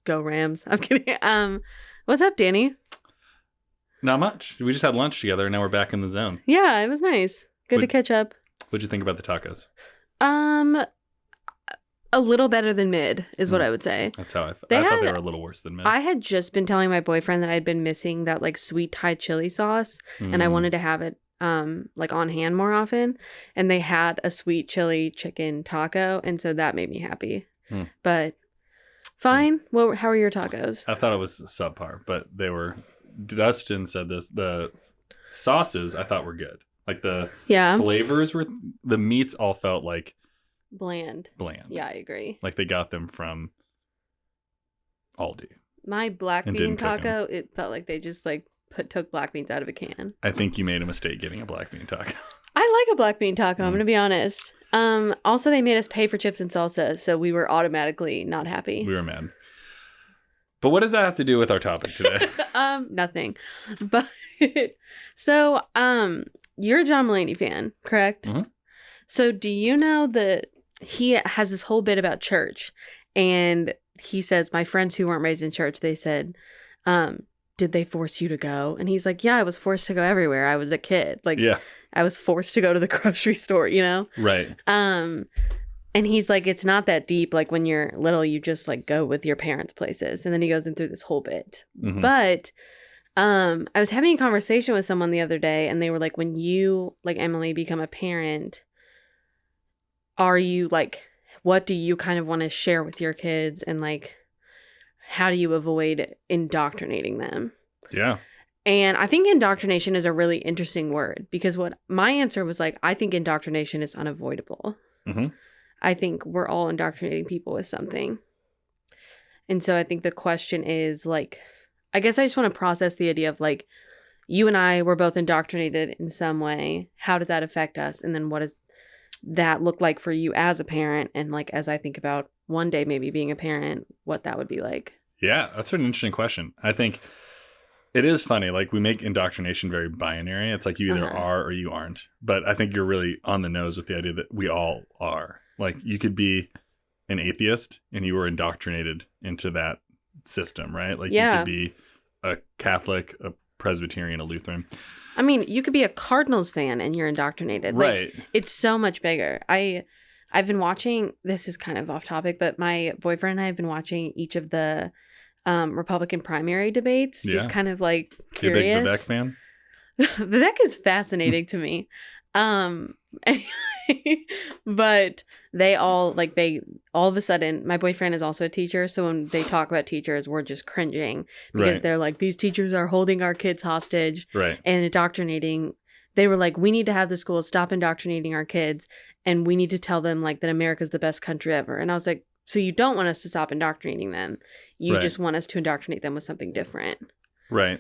Go Rams. I'm kidding. What's up, Danny? Not much. We just had lunch together, and now we're back in the zone. Yeah, it was nice. Good to catch up. What'd you think about the tacos? A little better than mid is what I would say. That's how I thought. I thought they were a little worse than mid. I had just been telling my boyfriend that I'd been missing that like sweet Thai chili sauce, and I wanted to have it like on hand more often. And they had a sweet chili chicken taco, and so that made me happy. But fine. Well, how are your tacos? I thought it was subpar, but they were. Dustin said this. The sauces I thought were good. Like the flavors were. The meats all felt like bland. Yeah, I agree. Like they got them from Aldi. My black bean taco, it felt like they just like took black beans out of a can. I think you made a mistake getting a black bean taco. I like a black bean taco, I'm going to be honest. Also, they made us pay for chips and salsa, so we were automatically not happy. We were mad. But what does that have to do with our topic today? Nothing. But so, you're a John Mulaney fan, correct? Mm-hmm. So do you know that he has this whole bit about church, and he says, my friends who weren't raised in church, they said, did they force you to go? And he's like, yeah, I was forced to go everywhere. I was a kid. Like, I was forced to go to the grocery store, you know? Right. And he's like, it's not that deep. Like when you're little, you just like go with your parents' places. And then he goes in through this whole bit. Mm-hmm. But I was having a conversation with someone the other day, and they were like, when you, like Emily, become a parent, are you like, what do you kind of want to share with your kids, and like, how do you avoid indoctrinating them? Yeah. And I think indoctrination is a really interesting word, because what my answer was like, I think indoctrination is unavoidable. Mm-hmm. I think we're all indoctrinating people with something. And so I think the question is like, I guess I just want to process the idea of like, you and I were both indoctrinated in some way. How did that affect us? And then what does that look like for you as a parent? And like, as I think about one day maybe being a parent, what that would be like. Yeah, that's an interesting question. I think it is funny. Like we make indoctrination very binary. It's like you either are or you aren't. But I think you're really on the nose with the idea that we all are. Like you could be an atheist and you were indoctrinated into that system, right? Like you could be a Catholic, a Presbyterian, a Lutheran. I mean, you could be a Cardinals fan and you're indoctrinated. Right. Like, it's so much bigger. I've been watching, this is kind of off topic, but my boyfriend and I have been watching each of the Republican primary debates. Just kind of like curious. You a big Vivek fan? Vivek is fascinating to me. Anyway, but they all of a sudden, my boyfriend is also a teacher, so when they talk about teachers, we're just cringing because they're like, these teachers are holding our kids hostage and indoctrinating. They were like, we need to have the schools stop indoctrinating our kids, and we need to tell them like that America's the best country ever. And I was like, so you don't want us to stop indoctrinating them. You just want us to indoctrinate them with something different. Right.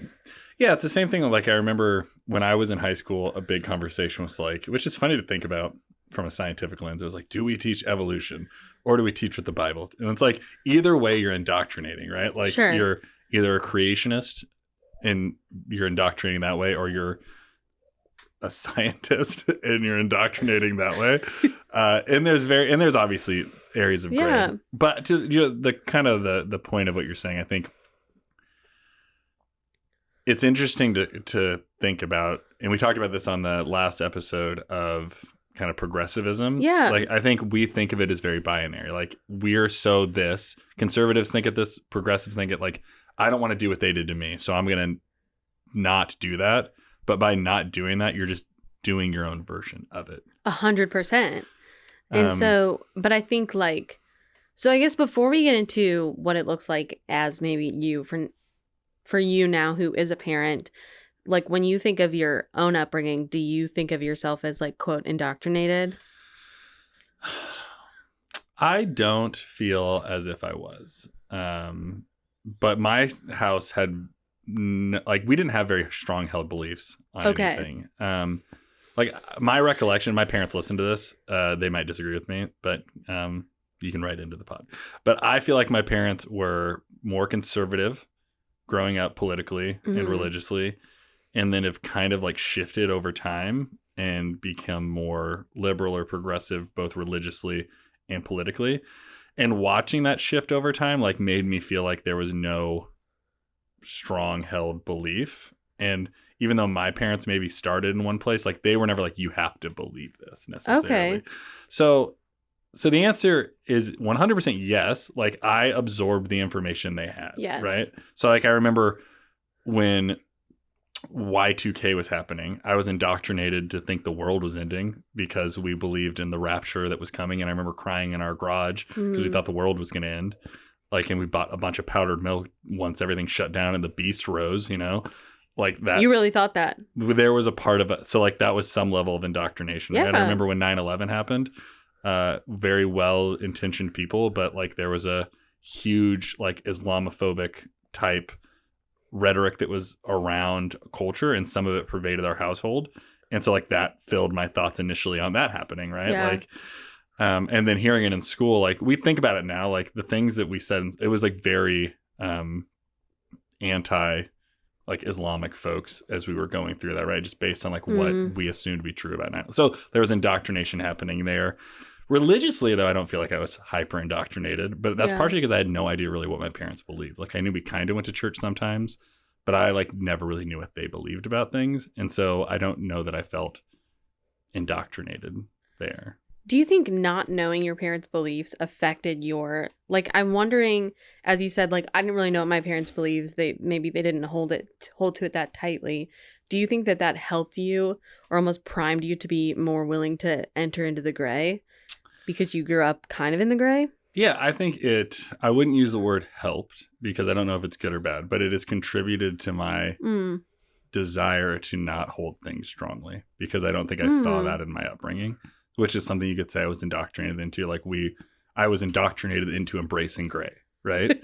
Yeah, it's the same thing. Like I remember when I was in high school, a big conversation was like, which is funny to think about from a scientific lens. It was like, do we teach evolution or do we teach with the Bible? And it's like, either way, you're indoctrinating, right? Like you're either a creationist and you're indoctrinating that way, or you're a scientist and you're indoctrinating that way. And there's obviously areas of gray. But to the kind of the point of what you're saying, I think it's interesting to think about, and we talked about this on the last episode of kind of progressivism. Yeah. Like I think we think of it as very binary. Like we're so this, conservatives think of this, progressives think it like, I don't want to do what they did to me, so I'm going to not do that. But by not doing that, you're just doing your own version of it. 100%. And so, but I think like, so I guess before we get into what it looks like as maybe you, for you now who is a parent, like when you think of your own upbringing, do you think of yourself as like, quote, indoctrinated? I don't feel as if I was. But my house had like we didn't have very strong held beliefs on anything. Like my recollection, my parents listened to this. They might disagree with me, but you can write into the pod. But I feel like my parents were more conservative growing up politically and religiously, and then have kind of like shifted over time and become more liberal or progressive, both religiously and politically. And watching that shift over time, like, made me feel like there was no strong held belief. And even though my parents maybe started in one place, like, they were never like, you have to believe this necessarily. Okay. So the answer is 100% yes. Like, I absorbed the information they had. Yes. Right. So, like, I remember when Y2K was happening, I was indoctrinated to think the world was ending because we believed in the rapture that was coming. And I remember crying in our garage because we thought the world was going to end. Like, and we bought a bunch of powdered milk once everything shut down and the beast rose, you know, like that. You really thought that? There was a part of it. So, like, that was some level of indoctrination. Right? Yeah. And I remember when 9/11 happened, very well-intentioned people, but, like, there was a huge, like, Islamophobic type rhetoric that was around culture, and some of it pervaded our household. And so, like, that filled my thoughts initially on that happening. Right. Yeah. Like, and then hearing it in school, like, we think about it now, like, the things that we said, it was like very anti, like, Islamic folks as we were going through that, right? Just based on, like, what we assumed to be true about it. So there was indoctrination happening there. Religiously, though, I don't feel like I was hyper indoctrinated, but that's partially because I had no idea really what my parents believed. Like, I knew we kind of went to church sometimes, but I, like, never really knew what they believed about things. And so I don't know that I felt indoctrinated there. Do you think not knowing your parents' beliefs affected your, like, I'm wondering, as you said, like, I didn't really know what my parents' beliefs. Maybe they didn't hold to it that tightly. Do you think that helped you or almost primed you to be more willing to enter into the gray because you grew up kind of in the gray? Yeah, I think I wouldn't use the word helped because I don't know if it's good or bad, but it has contributed to my desire to not hold things strongly because I don't think I saw that in my upbringing, which is something you could say I was indoctrinated into. Like, I was indoctrinated into embracing gray, right?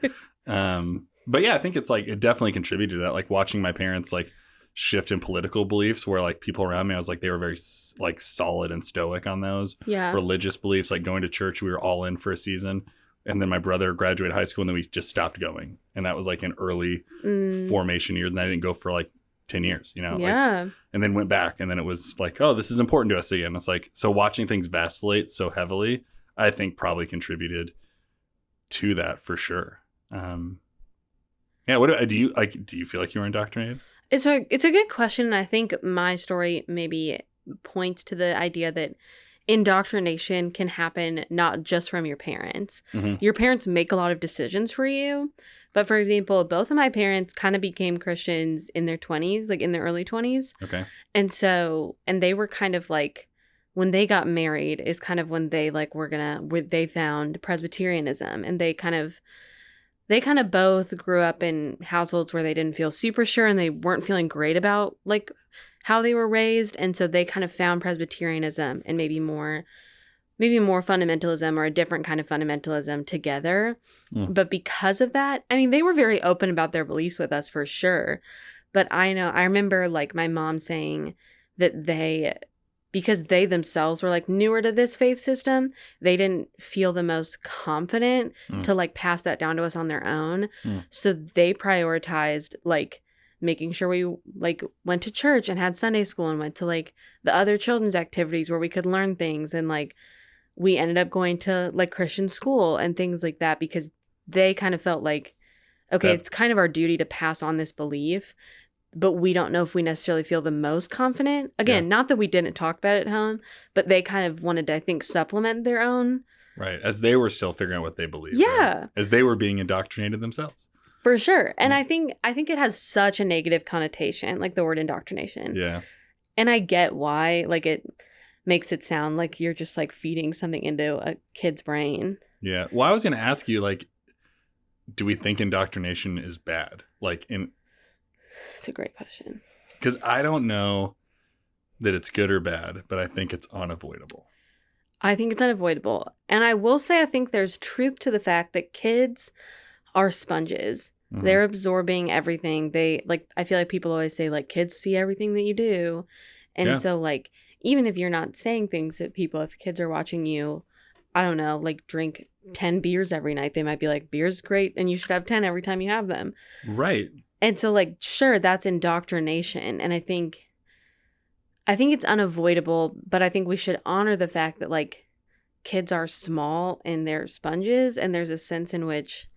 But yeah, I think it's, like, it definitely contributed to that. Like, watching my parents, like, shift in political beliefs where, like, people around me, I was like, they were very, like, solid and stoic on those. Yeah. Religious beliefs, like going to church, we were all in for a season. And then my brother graduated high school and then we just stopped going. And that was, like, in early formation years. And I didn't go for, like, 10 years, you know? Yeah. Like, and then went back. And then it was like, oh, this is important to us again. It's like, so watching things vacillate so heavily, I think probably contributed to that for sure. Yeah. Do you feel like you were indoctrinated? It's a good question. And I think my story maybe points to the idea that indoctrination can happen not just from your parents. Your parents make a lot of decisions for you. But for example, both of my parents kind of became Christians in their 20s, like in their early 20s. Okay. And they were kind of like, when they got married is kind of when they like they found Presbyterianism, and they kind of both grew up in households where they didn't feel super sure and they weren't feeling great about like how they were raised. And so they kind of found Presbyterianism and maybe more fundamentalism or a different kind of fundamentalism together. But because of that, I mean, they were very open about their beliefs with us for sure. But I remember like my mom saying that because they themselves were like newer to this faith system, they didn't feel the most confident to like pass that down to us on their own. So they prioritized like making sure we like went to church and had Sunday school and went to like the other children's activities where we could learn things. And like we ended up going to like Christian school and things like that because they kind of felt like, okay, it's kind of our duty to pass on this belief, but we don't know if we necessarily feel the most confident. Again, not that we didn't talk about it at home, but they kind of wanted to, I think, supplement their own. Right. As they were still figuring out what they believed. Yeah. Right? As they were being indoctrinated themselves. For sure. And I think it has such a negative connotation, like the word indoctrination. Yeah. And I get why. Like it makes it sound like you're just like feeding something into a kid's brain. Yeah. Well, I was going to ask you, like, do we think indoctrination is bad? Like It's a great question. Because I don't know that it's good or bad, but I think it's unavoidable. I think it's unavoidable. And I will say I think there's truth to the fact that kids are sponges. They're absorbing everything. I feel like people always say, like, kids see everything that you do. And so, like, even if you're not saying things that people, if kids are watching you, I don't know, like, drink 10 beers every night, they might be like, beer's great and you should have 10 every time you have them. Right. And so, like, sure, that's indoctrination. And I think it's unavoidable, but I think we should honor the fact that, like, kids are small and they're sponges, and there's a sense in which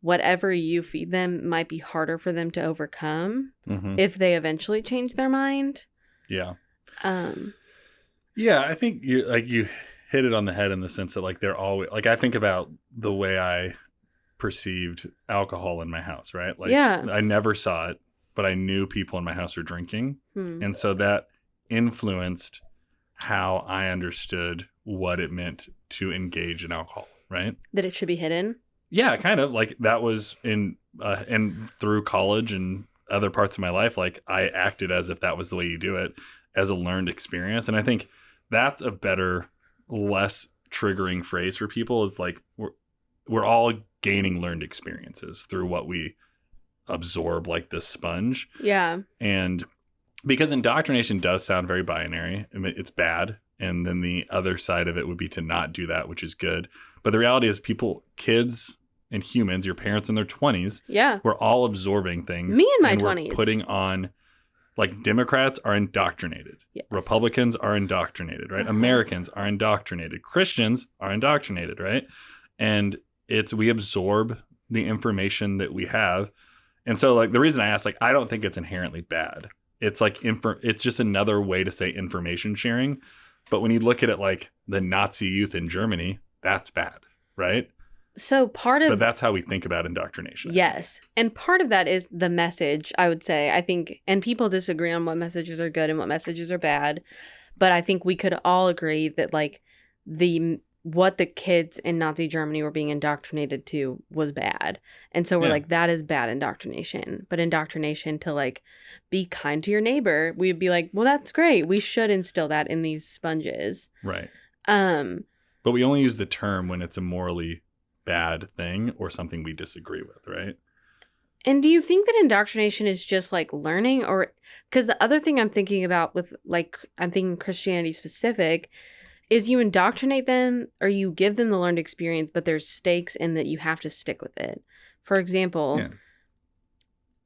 whatever you feed them might be harder for them to overcome if they eventually change their mind. Yeah. Um, Yeah, I think you hit it on the head in the sense that like they're always like I think about the way I perceived alcohol in my house, right? Like Yeah. I never saw it, but I knew people in my house were drinking. And so that influenced how I understood what it meant to engage in alcohol, right? that it should be hidden. Yeah, kind of like that was in and through college and other parts of my life, like I acted as if that was the way you do it as a learned experience. And I think that's a better, less triggering phrase for people is like we're all gaining learned experiences through what we absorb like this sponge. Yeah. And because indoctrination does sound very binary, I mean, it's bad. And then the other side of it would be to not do that, which is good. But the reality is kids and humans, your parents in their 20s, Yeah. we're all absorbing things. Me in my and 20s. We're putting on, like Democrats are indoctrinated. Yes. Republicans are indoctrinated, right? Americans are indoctrinated. Christians are indoctrinated, right? And we absorb the information that we have. And so like the reason I asked, like, I don't think it's inherently bad. It's like, it's just another way to say information sharing. But when you look at it like the Nazi youth in Germany, that's bad, right? So but that's how we think about indoctrination. Yes. And part of that is the message, I would say. I think, and people disagree on what messages are good and what messages are bad. But I think we could all agree that like what the kids in Nazi Germany were being indoctrinated to was bad. And so we're like, that is bad indoctrination. But indoctrination to like be kind to your neighbor, we'd be like, well, that's great. We should instill that in these sponges. Right. But we only use the term when it's a morally bad thing or something we disagree with, right? And do you think that indoctrination is just like learning, or because the other thing I'm thinking about with like, I'm thinking Christianity specific, is you indoctrinate them or you give them the learned experience, but there's stakes in that you have to stick with it. For example,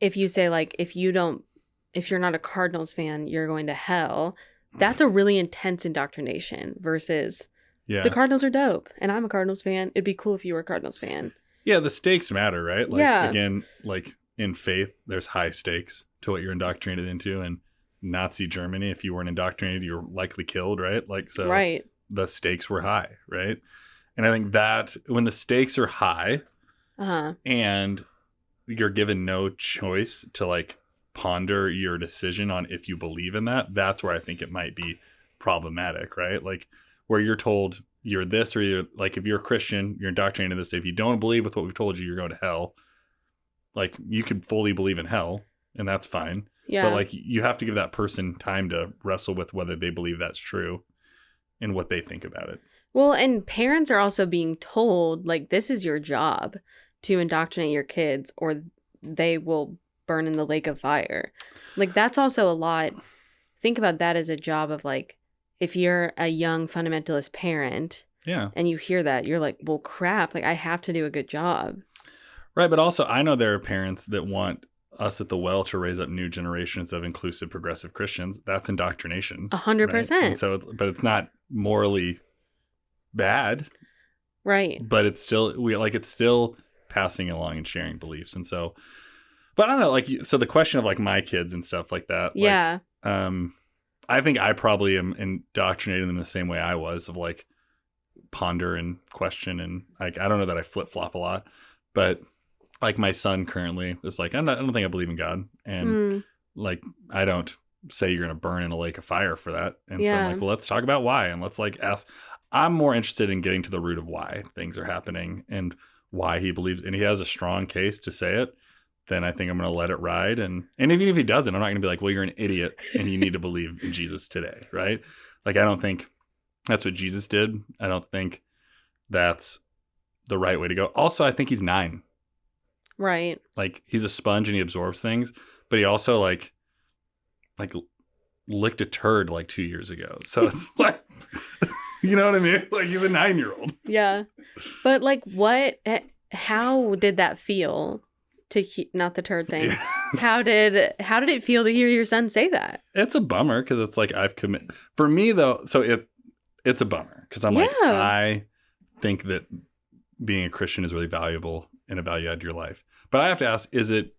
if you say like, if you're not a Cardinals fan, you're going to hell, that's a really intense indoctrination versus the Cardinals are dope and I'm a Cardinals fan. It'd be cool if you were a Cardinals fan. Yeah, the stakes matter, right? Like again, like in faith, there's high stakes to what you're indoctrinated into. And Nazi Germany, if you weren't indoctrinated, you're likely killed, right? Like so the stakes were high, right? And I think that when the stakes are high and you're given no choice to like ponder your decision on if you believe in that, that's where I think it might be problematic, right? Like where you're told you're this, or you're like, if you're a Christian, you're indoctrinated in this. If you don't believe with what we've told you, you're going to hell. Like you could fully believe in hell and that's fine. Yeah. But like you have to give that person time to wrestle with whether they believe that's true and what they think about it. Well, and parents are also being told like, this is your job to indoctrinate your kids or they will burn in the lake of fire. Like that's also a lot. Think about that as a job of like, if you're a young fundamentalist parent and you hear that, you're like, well, crap, like I have to do a good job. Right. But also I know there are parents that want us at the well to raise up new generations of inclusive, progressive Christians. That's indoctrination. 100%. Right? So, but it's not morally bad. Right. But it's still, it's still passing along and sharing beliefs. And so, but I don't know, like, so the question of like my kids and stuff like that. Yeah. I think I probably am indoctrinating them the same way I was of like ponder and question. And like, I don't know that I flip flop a lot, but like my son currently is like, I don't think I believe in God. And like, I don't say you're going to burn in a lake of fire for that. And so I'm like, well, let's talk about why. And let's like ask, I'm more interested in getting to the root of why things are happening and why he believes, and he has a strong case to say it, then I think I'm going to let it ride. And even if he doesn't, I'm not going to be like, well, you're an idiot and you need to believe in Jesus today. Right. Like, I don't think that's what Jesus did. I don't think that's the right way to go. Also, I think he's 9. Right. Like he's a sponge and he absorbs things, but he also like licked a turd like 2 years ago. So it's like, you know what I mean? Like he's a 9-year-old. Yeah. But like how did that feel to not the turd thing? How did it feel to hear your son say that? It's a bummer because it's like I've committed. For me though, so it's a bummer because I'm Yeah. like, I think that being a Christian is really valuable and a value add to your life. But I have to ask, is it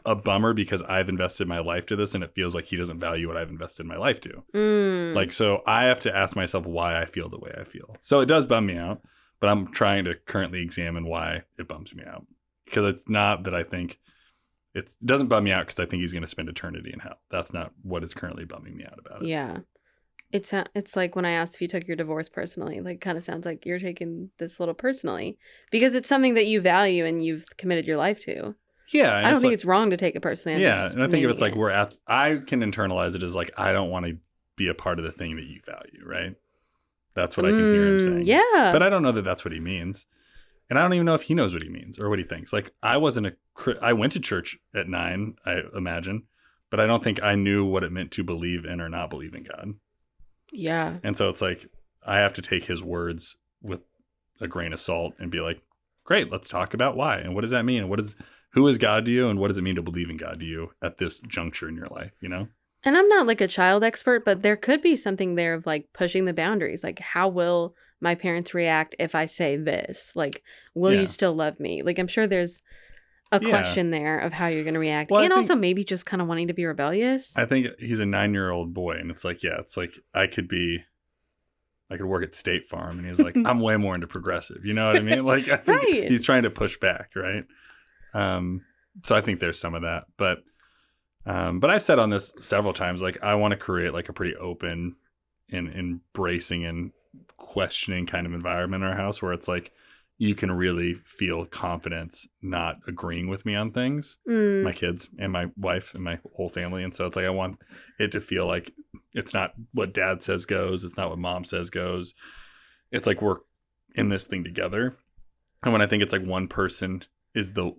a bummer because I've invested my life to this and it feels like he doesn't value what I've invested my life to? Like, so I have to ask myself why I feel the way I feel. So it does bum me out, but I'm trying to currently examine why it bums me out. Because it's not that I think it doesn't bum me out because I think he's going to spend eternity in hell. That's not what is currently bumming me out about it. Yeah. It's like when I asked if you took your divorce personally, like kind of sounds like you're taking this a little personally because it's something that you value and you've committed your life to. Yeah. I don't think it's wrong to take it personally. Yeah. And I think if it's like I can internalize it as like, I don't want to be a part of the thing that you value, right? That's what I can hear him saying. Yeah. But I don't know that that's what he means. And I don't even know if he knows what he means or what he thinks. Like I went to church at 9, I imagine, but I don't think I knew what it meant to believe in or not believe in God. Yeah. And so it's like, I have to take his words with a grain of salt and be like, great, let's talk about why. And what does that mean? And who is God to you? And what does it mean to believe in God to you at this juncture in your life, you know? And I'm not like a child expert, but there could be something there of like pushing the boundaries. Like, how will my parents react if I say this? Like, will you still love me? Like, I'm sure there's a question there of how you're going to react. Well, and also maybe just kind of wanting to be rebellious. I think he's a 9-year-old boy. And it's like, I could work at State Farm. And he's like, I'm way more into progressive. You know what I mean? Like, I think he's trying to push back. Right. So I think there's some of that. But I've said on this several times, like, I want to create like a pretty open and embracing and questioning kind of environment in our house where it's like, you can really feel confidence not agreeing with me on things, my kids and my wife and my whole family. And so it's like, I want it to feel like it's not what dad says goes. It's not what mom says goes. It's like we're in this thing together. And when I think it's like one person is the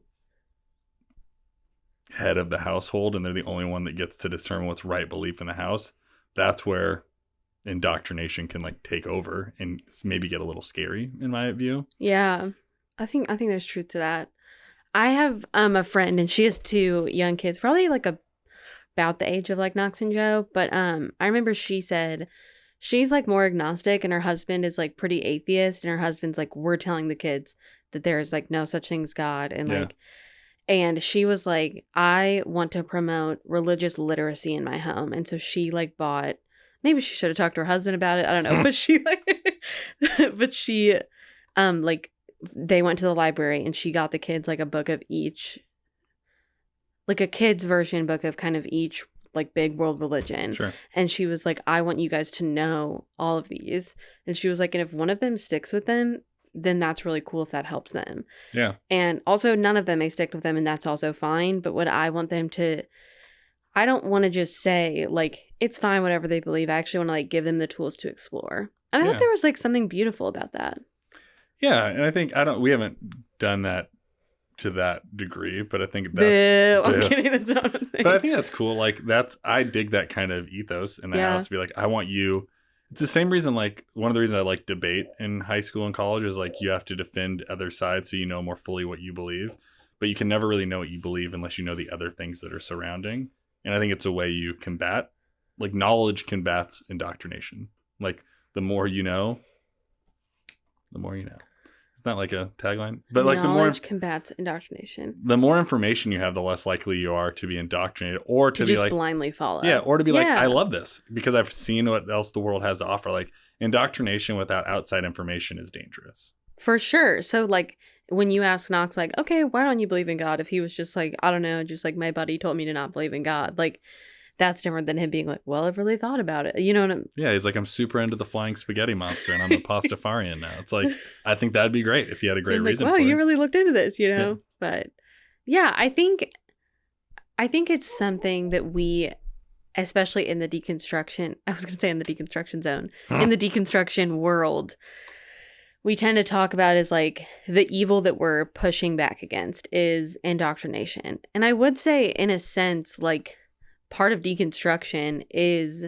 head of the household and they're the only one that gets to determine what's right belief in the house, that's where indoctrination can like take over and maybe get a little scary in my view. Yeah. I think there's truth to that. I have a friend and she has 2 young kids, probably like about the age of like Knox and Joe, but I remember she said she's like more agnostic and her husband is like pretty atheist and her husband's like, we're telling the kids that there's like no such thing as God and like and she was like, I want to promote religious literacy in my home. And so she like bought, maybe she should have talked to her husband about it. I don't know. But she like they went to the library and she got the kids like a book of each, like a kid's version book of kind of each like big world religion. Sure. And she was like, I want you guys to know all of these. And she was like, and if one of them sticks with them, then that's really cool if that helps them. Yeah. And also none of them may stick with them and that's also fine. But what I want them to, I don't want to just say like, it's fine, whatever they believe. I actually want to like give them the tools to explore. And I thought there was like something beautiful about that. Yeah. And I think we haven't done that to that degree, but I think that's, I'm kidding. That's not what I'm saying. But I think that's cool. Like I dig that kind of ethos in the house to be like, I want you. It's the same reason, like one of the reasons I like debate in high school and college is like you have to defend other sides so you know more fully what you believe, but you can never really know what you believe unless you know the other things that are surrounding. And I think it's a way you combat, like knowledge combats indoctrination. Like the more you know, the more you know. It's not like a tagline, but like knowledge combats indoctrination. The more information you have, the less likely you are to be indoctrinated or to be just like blindly follow. Yeah, or to be like, I love this because I've seen what else the world has to offer. Like indoctrination without outside information is dangerous. For sure. So like when you ask Knox, like, okay, why don't you believe in God? If he was just like, I don't know, just like my buddy told me to not believe in God, like that's different than him being like, well, I've really thought about it. You know what I mean? Yeah, he's like, I'm super into the flying spaghetti monster and I'm a pastafarian now. It's like, I think that'd be great if he had a great reason for it. Wow, you really looked into this, you know? Yeah. But yeah, I think it's something that we, especially in the deconstruction, I was going to say in the deconstruction zone, in the deconstruction world, we tend to talk about is like the evil that we're pushing back against is indoctrination. And I would say in a sense, like part of deconstruction is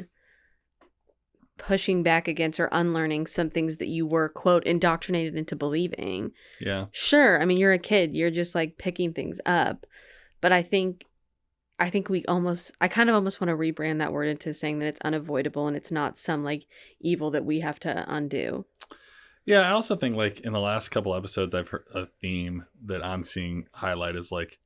pushing back against or unlearning some things that you were, quote, indoctrinated into believing. Yeah. Sure. I mean, you're a kid. You're just like picking things up. But I think I think I kind of almost want to rebrand that word into saying that it's unavoidable and it's not some like evil that we have to undo. Yeah, I also think like in the last couple episodes, I've heard a theme that I'm seeing highlight is like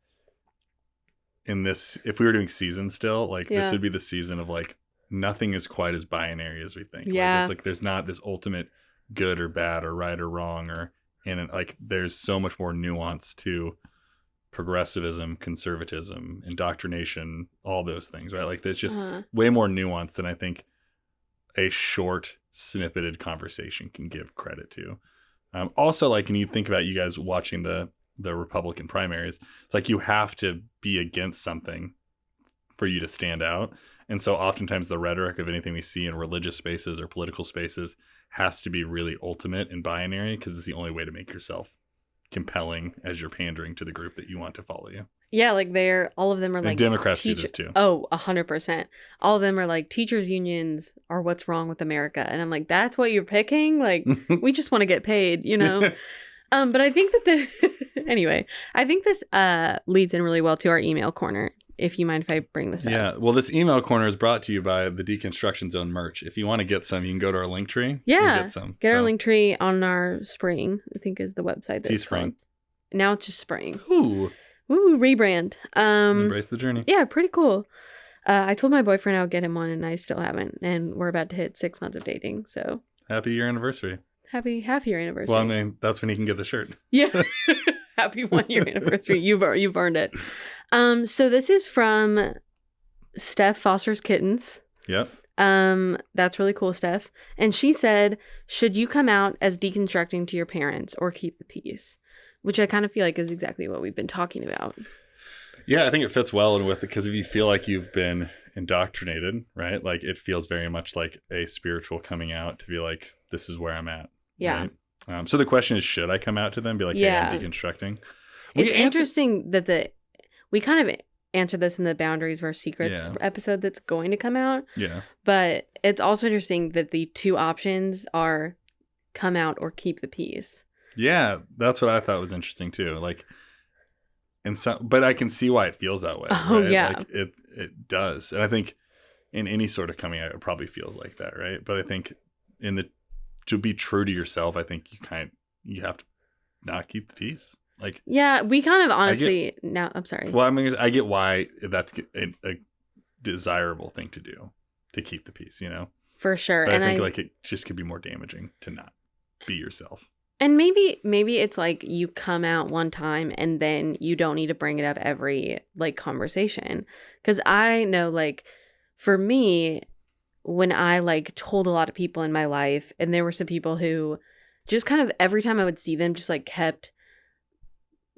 in this, if we were doing season still, like this Yeah. would be the season of like nothing is quite as binary as we think. Yeah. Like, it's like there's not this ultimate good or bad or right or wrong and like there's so much more nuance to progressivism, conservatism, indoctrination, all those things, right? Like there's just way more nuance than I think a short snippeted conversation can give credit to. Also, like when you think about you guys watching the Republican primaries, it's like you have to be against something for you to stand out. And so oftentimes the rhetoric of anything we see in religious spaces or political spaces has to be really ultimate and binary because it's the only way to make yourself compelling as you're pandering to the group that you want to follow you. Yeah, like all of them are like Democrats do this too. Oh, 100%. All of them are like teachers unions are what's wrong with America. And I'm like, that's what you're picking? Like, we just want to get paid, you know? But I think that anyway, I think this leads in really well to our email corner. If you mind if I bring this up. Yeah. Well, this email corner is brought to you by the Deconstruction Zone merch. If you want to get some, you can go to our link tree. Yeah. And get some. Get our link tree on our Spring, I think is the website. Teespring. Now it's just Spring. Ooh, rebrand. Embrace the journey. Yeah, pretty cool. I told my boyfriend I'll get him one and I still haven't. And we're about to hit 6 months of dating. So happy year anniversary. Happy half-year anniversary. Well, I mean, that's when he can get the shirt. Yeah. Happy 1 year anniversary. You've earned it. So this is from Steph Foster's Kittens. Yep. That's really cool, Steph. And she said, should you come out as deconstructing to your parents or keep the peace? Which I kind of feel like is exactly what we've been talking about. Yeah, I think it fits well in with it because if you feel like you've been indoctrinated, right? Like it feels very much like a spiritual coming out to be like, this is where I'm at. Yeah. Right? So the question is, should I come out to them? Be like, hey, I'm deconstructing. It's interesting that we kind of answered this in the Boundaries Versus Secrets episode that's going to come out. Yeah. But it's also interesting that the two options are come out or keep the peace. Yeah, that's what I thought was interesting too. Like, but I can see why it feels that way. Oh, right? yeah. Like it does. And I think in any sort of coming out, it probably feels like that, right? But I think to be true to yourself, I think you have to not keep the peace. Like, yeah, we kind of honestly I'm sorry. Well, I mean, I get why that's a desirable thing to do, to keep the peace, you know? For sure. But and I think like it just could be more damaging to not be yourself. And maybe it's like you come out one time and then you don't need to bring it up every like conversation. Because I know like for me, when I like told a lot of people in my life, and there were some people who just kind of every time I would see them just like kept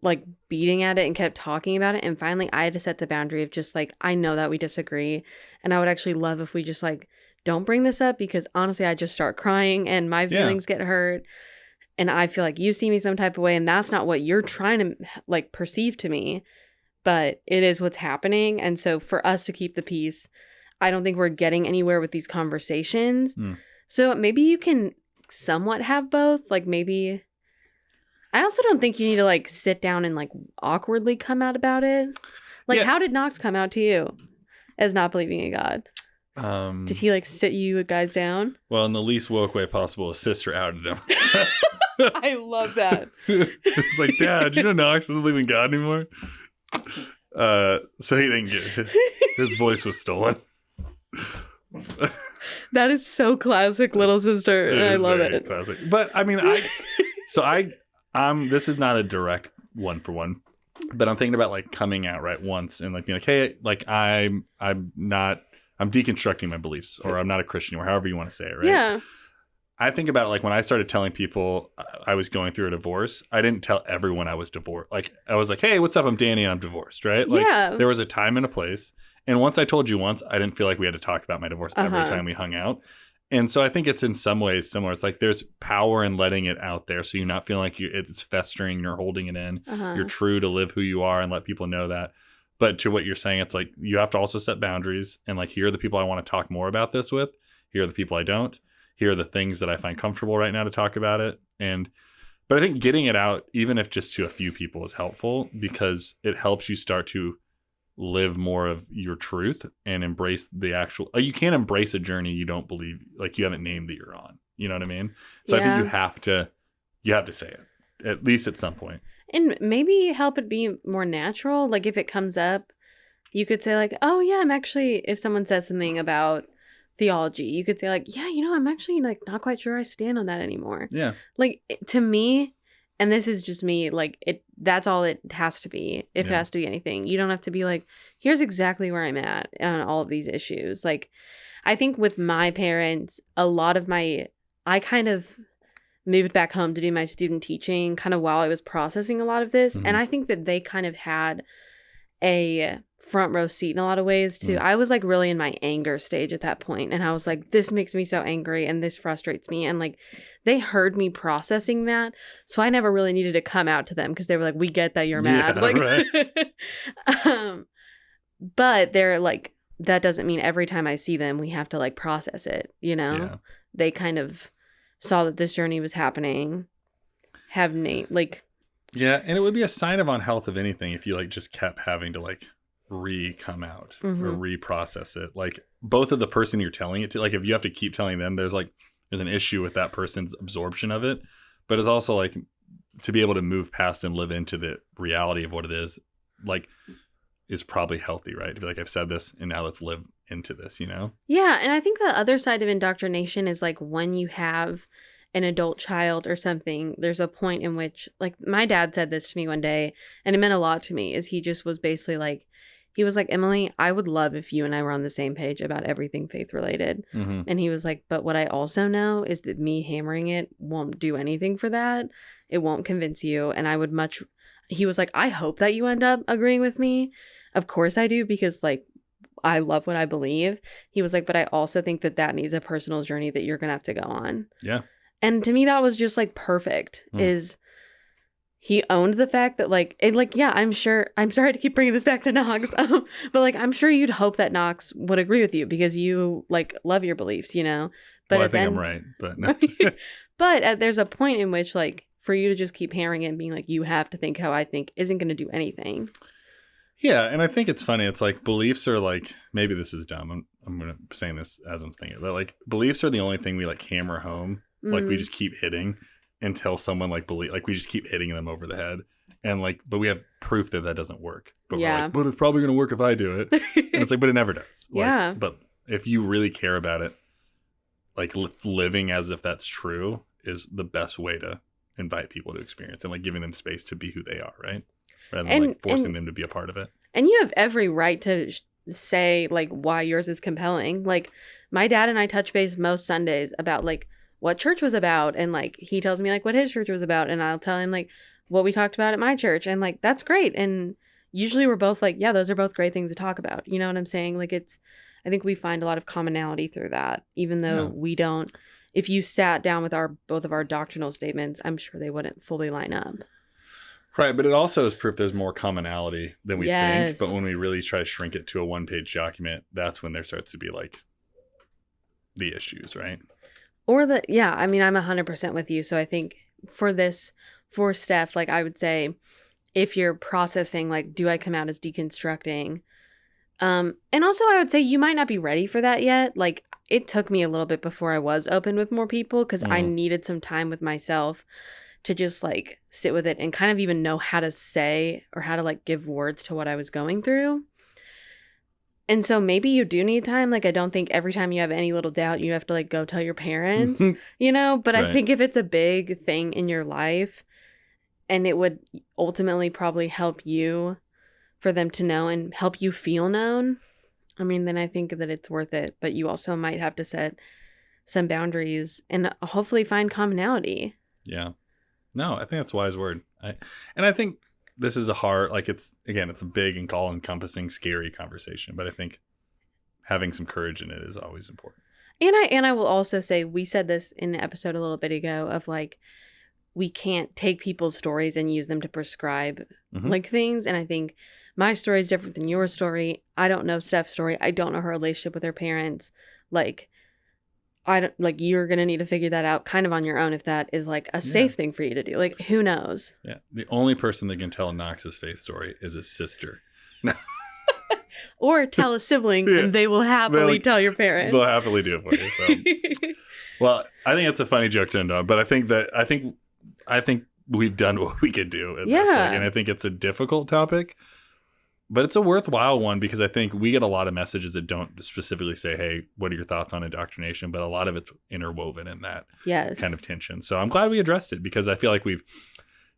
like beating at it and kept talking about it. And finally I had to set the boundary of just like, I know that we disagree. And I would actually love if we just like, don't bring this up because honestly, I just start crying and my feelings get hurt. And I feel like you see me some type of way and that's not what you're trying to like perceive to me, but it is what's happening. And so for us to keep the peace, I don't think we're getting anywhere with these conversations. So maybe you can somewhat have both. Like maybe, I also don't think you need to like sit down and like awkwardly come out about it. Like how did Knox come out to you as not believing in God? Did he like sit you guys down? Well, in the least woke way possible, his sister outed him. I love that. It's like, Dad, you know Knox doesn't believe in God anymore? So he didn't get it. His voice was stolen. That is so classic little sister, and I love it. Classic. But I mean, this is not a direct one for one, but I'm thinking about like coming out right once and like being like, hey, like I'm deconstructing my beliefs, or I'm not a Christian, or however you want to say it, right? Yeah. I think about it like when I started telling people I was going through a divorce, I didn't tell everyone I was divorced. Like I was like, hey, what's up? I'm Danny and I'm divorced, right? Like there was a time and a place. And once I told you once, I didn't feel like we had to talk about my divorce every time we hung out. And so I think it's in some ways similar. It's like there's power in letting it out there. So you're not feeling like it's festering, you're holding it in. You're true to live who you are and let people know that. But to what you're saying, it's like you have to also set boundaries. And like, here are the people I want to talk more about this with. Here are the people I don't. Here are the things that I find comfortable right now to talk about it. But I think getting it out, even if just to a few people, is helpful because it helps you start to live more of your truth and embrace the actual, you can't embrace a journey you don't believe, like you haven't named that you're on. You know what I mean? So I think you have to say it, at least at some point. And maybe help it be more natural. Like if it comes up, you could say like, oh yeah, I'm actually, if someone says something about theology, you could say like, yeah, I'm actually like not quite sure I stand on that anymore. Yeah. Like to me, and this is just me, like that's all it has to be. If it has to be anything, you don't have to be like, here's exactly where I'm at on all of these issues. Like I think with my parents, a lot of I kind of moved back home to do my student teaching kind of while I was processing a lot of this. Mm-hmm. And I think that they kind of had a front row seat in a lot of ways too. I was like really in my anger stage at that point, and I was like, this makes me so angry and this frustrates me, and like they heard me processing that, so I never really needed to come out to them because they were like, we get that you're mad. Yeah, like right. But they're like, that doesn't mean every time I see them we have to like process it, Yeah. They kind of saw that this journey was happening, Yeah, and it would be a sign of unhealth of anything if you like just kept having to like come out or reprocess it. Like both of the person you're telling it to, like if you have to keep telling them, there's an issue with that person's absorption of it. But it's also like to be able to move past and live into the reality of what it is, like is probably healthy, right? To be like, I've said this and now let's live into this, Yeah, and I think the other side of indoctrination is like when you have an adult child or something, there's a point in which, like my dad said this to me one day, and it meant a lot to me, is he just was basically like, he was like, Emily, I would love if you and I were on the same page about everything faith related. Mm-hmm. And he was like, but what I also know is that me hammering it won't do anything for that. It won't convince you. And he was like, I hope that you end up agreeing with me. Of course I do, because like, I love what I believe. He was like, but I also think that needs a personal journey that you're going to have to go on. Yeah. And to me, that was just like perfect. Is he owned the fact that yeah, I'm sorry to keep bringing this back to Knox, but like, I'm sure you'd hope that Knox would agree with you because you like love your beliefs, But well, I think I'm right, but no. But there's a point in which like for you to just keep hammering it and being like, you have to think how I think isn't going to do anything. Yeah, and I think it's funny. It's like beliefs are like, maybe this is dumb. I'm going to saying this as I'm thinking, but like beliefs are the only thing we like hammer home. Like we just keep hitting until someone like we just keep hitting them over the head. And like, but we have proof that doesn't work. But we're like, but it's probably going to work if I do it. And it's like, but it never does. Like, yeah. But if you really care about it, like living as if that's true is the best way to invite people to experience and like giving them space to be who they are, right? Rather than like forcing them to be a part of it. And you have every right to say like why yours is compelling. Like my dad and I touch base most Sundays about like what church was about, and like he tells me like what his church was about, and I'll tell him like what we talked about at my church, and like that's great. And usually we're both like, yeah, those are both great things to talk about. You know what I'm saying? Like I think we find a lot of commonality through that, even though we don't. If you sat down with both of our doctrinal statements, I'm sure they wouldn't fully line up. Right, but it also is proof there's more commonality than we think. But when we really try to shrink it to a one-page document, that's when there starts to be like the issues, right? Or I'm 100% with you. So I think for Steph, like I would say, if you're processing, like, do I come out as deconstructing? And also I would say you might not be ready for that yet. Like it took me a little bit before I was open with more people because I needed some time with myself to just like sit with it and kind of even know how to say or how to like give words to what I was going through. And so maybe you do need time. Like I don't think every time you have any little doubt, you have to like go tell your parents, but I think if it's a big thing in your life and it would ultimately probably help you for them to know and help you feel known, I mean, then I think that it's worth it. But you also might have to set some boundaries and hopefully find commonality. Yeah. No, I think that's a wise word. I think this is a hard, like it's a big and all-encompassing, scary conversation. But I think having some courage in it is always important. And I will also say, we said this in the episode a little bit ago of like, we can't take people's stories and use them to prescribe like things. And I think my story is different than your story. I don't know Steph's story. I don't know her relationship with her parents. Like, you're going to need to figure that out kind of on your own if that is like a safe thing for you to do. Like, who knows? Yeah. The only person that can tell Knox's faith story is his sister. Or tell a sibling, Yeah. and they will happily tell your parent. They'll happily do it for you. So, well, I think it's a funny joke to end on, but I think we've done what we could do in this. Yeah. And I think it's a difficult topic, but it's a worthwhile one because I think we get a lot of messages that don't specifically say, hey, what are your thoughts on indoctrination? But a lot of it's interwoven in that kind of tension. So I'm glad we addressed it because I feel like we've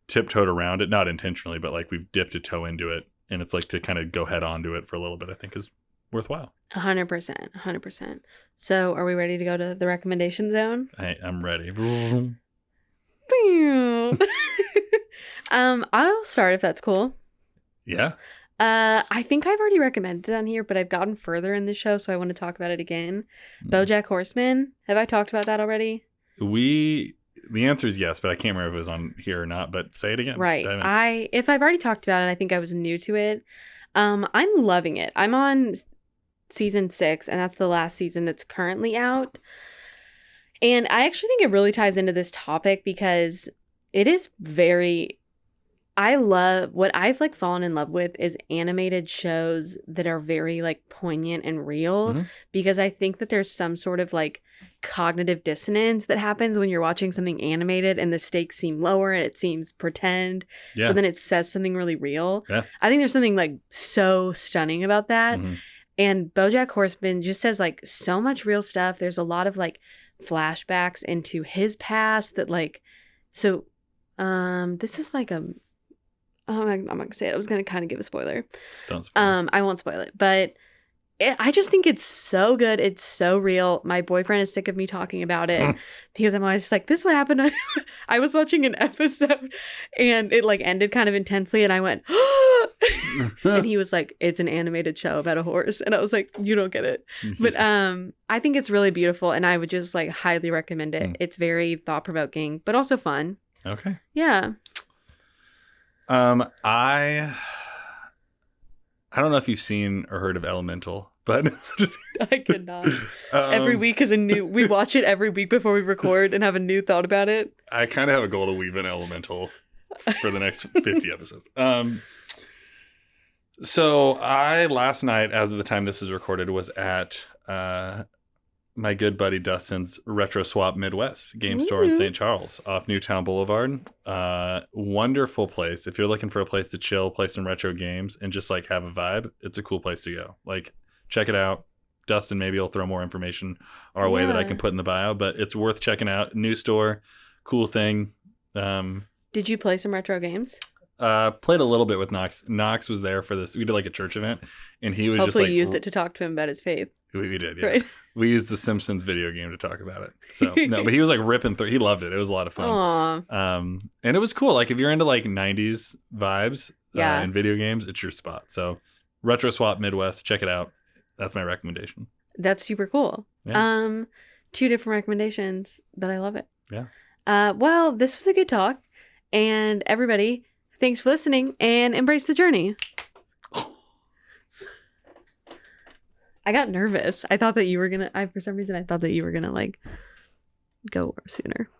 tiptoed around it, not intentionally, but like we've dipped a toe into it. And it's like to kind of go head on to it for a little bit, I think is worthwhile. 100%. So are we ready to go to the recommendation zone? I'm ready. I'll start if that's cool. Yeah. I think I've already recommended it on here, but I've gotten further in the show, so I want to talk about it again. BoJack Horseman. Have I talked about that already? The answer is yes, but I can't remember if it was on here or not, but say it again. Right. If I've already talked about it, I think I was new to it. I'm loving it. I'm on season 6, and that's the last season that's currently out. And I actually think it really ties into this topic because it is I love what I've like fallen in love with is animated shows that are very like poignant and real because I think that there's some sort of like cognitive dissonance that happens when you're watching something animated and the stakes seem lower and it seems pretend, but then it says something really real. Yeah. I think there's something like so stunning about that. And BoJack Horseman just says like so much real stuff. There's a lot of like flashbacks into his past that like, so this is like I'm not gonna say it. I was gonna kind of give a spoiler. Don't spoil it. I won't spoil it, but I just think it's so good. It's so real. My boyfriend is sick of me talking about it because I'm always just like, this is what happened. I was watching an episode and it like ended kind of intensely and I went, and he was like, it's an animated show about a horse. And I was like, you don't get it. But I think it's really beautiful and I would just like highly recommend it. It's very thought-provoking, but also fun. Okay. Yeah. I don't know if you've seen or heard of Elemental, but I cannot. Every week is a new. We watch it every week before we record and have a new thought about it. I kind of have a goal to weave in Elemental for the next 50 episodes. So I last night, as of the time this is recorded, was at my good buddy Dustin's Retro Swap Midwest game store in St. Charles off Newtown Boulevard. Wonderful place. If you're looking for a place to chill, play some retro games, and just like have a vibe, it's a cool place to go. Like, check it out. Dustin maybe will throw more information our way that I can put in the bio, but it's worth checking out. New store, cool thing. Did you play some retro games? Played a little bit with Knox. Knox was there for this. We did like a church event, and he was Hopefully just like, you used it to talk to him about his faith. We did, yeah. Right. We used the Simpsons video game to talk about it. So no, but he was like ripping through. He loved it. It was a lot of fun. Aww. And it was cool. Like if you're into like 90s vibes in video games, it's your spot. So Retro Swap Midwest, check it out. That's my recommendation. That's super cool. Yeah. 2 different recommendations, but I love it. Yeah. Well, this was a good talk, and everybody, thanks for listening and embrace the journey. I got nervous. I thought that you were gonna. For some reason, I thought that you were gonna like go sooner.